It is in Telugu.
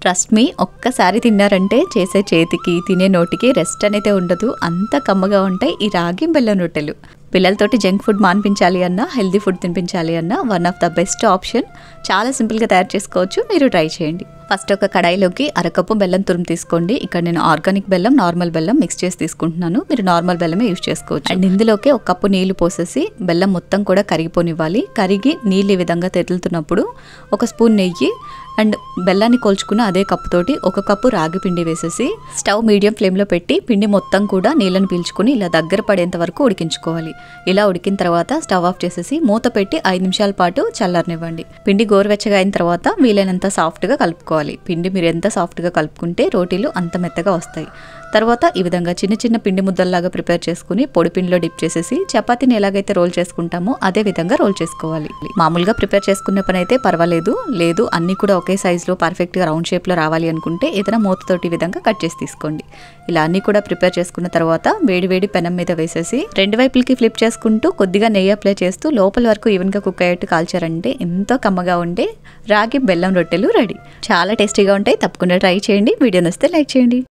ట్రస్ట్ మీ, ఒక్కసారి తిన్నారంటే చేసే చేతికి తినే నోటికి రెస్ట్ అనేది ఉండదు. అంత కమ్మగా ఉంటాయి ఈ రాగి బెల్లం రొట్టెలు. పిల్లలతోటి జంక్ ఫుడ్ మాన్పించాలి అన్నా, హెల్దీ ఫుడ్ తినిపించాలి అన్నా one of the best option. చాలా సింపుల్గా తయారు చేసుకోవచ్చు, మీరు ట్రై చేయండి. ఫస్ట్ ఒక కడాయిలోకి అరకప్పు బెల్లం తురుము తీసుకోండి. ఇక్కడ నేను ఆర్గానిక్ బెల్లం, నార్మల్ బెల్లం మిక్స్ చేసి తీసుకుంటున్నాను. మీరు నార్మల్ బెల్లమే యూజ్ చేసుకోవచ్చు. అండ్ ఇందులోకి ఒక కప్పు నీళ్లు పోసేసి బెల్లం మొత్తం కూడా కరిగిపోనివ్వాలి. కరిగి నీళ్ళు ఈ విధంగా తెరులుతున్నప్పుడు ఒక స్పూన్ నెయ్యి అండ్ బెల్లాన్ని కొల్చుకున్న అదే కప్పుతోటి ఒక కప్పు రాగి పిండి వేసేసి స్టవ్ మీడియం ఫ్లేమ్లో పెట్టి పిండి మొత్తం కూడా నీళ్ళని పీల్చుకుని ఇలా దగ్గర పడేంత వరకు ఉడికించుకోవాలి. ఇలా ఉడికిన తర్వాత స్టవ్ ఆఫ్ చేసేసి మూత పెట్టి 5 నిమిషాల పాటు చల్లారనివ్వండి. పిండి గోరువెచ్చగా అయిన తర్వాత వీలైనంత సాఫ్ట్గా కలుపుకోవాలి. పిండి మీరు ఎంత సాఫ్ట్గా కలుపుకుంటే రోటీలు అంత మెత్తగా వస్తాయి. తర్వాత ఈ విధంగా చిన్న చిన్న పిండి ముద్దల్లాగా ప్రిపేర్ చేసుకుని పొడి పిండిలో డిప్ చేసేసి చపాతీని ఎలాగైతే రోల్ చేసుకుంటామో అదే విధంగా రోల్ చేసుకోవాలి. మామూలుగా ప్రిపేర్ చేసుకున్న పని అయితే పర్వాలేదు. లేదు అన్నీ కూడా ఒకే సైజులో పర్ఫెక్ట్గా రౌండ్ షేప్లో రావాలి అనుకుంటే ఏదైనా మూతతోటి విధంగా కట్ చేసి తీసుకోండి. ఇలా అన్నీ కూడా ప్రిపేర్ చేసుకున్న తర్వాత వేడి పెనం మీద వేసేసి రెండు వైపులకి ఫ్లిప్ చేసుకుంటూ కొద్దిగా నెయ్యి అప్లై చేస్తూ లోపల వరకు ఈవెన్గా కుక్ అయ్యేట్టు కాల్చారంటే ఎంతో కమ్మగా ఉండే రాగి బెల్లం రొట్టెలు రెడీ. చాలా టేస్టీగా ఉంటాయి. తప్పకుండా ట్రై చేయండి. వీడియో నచ్చితే లైక్ చేయండి.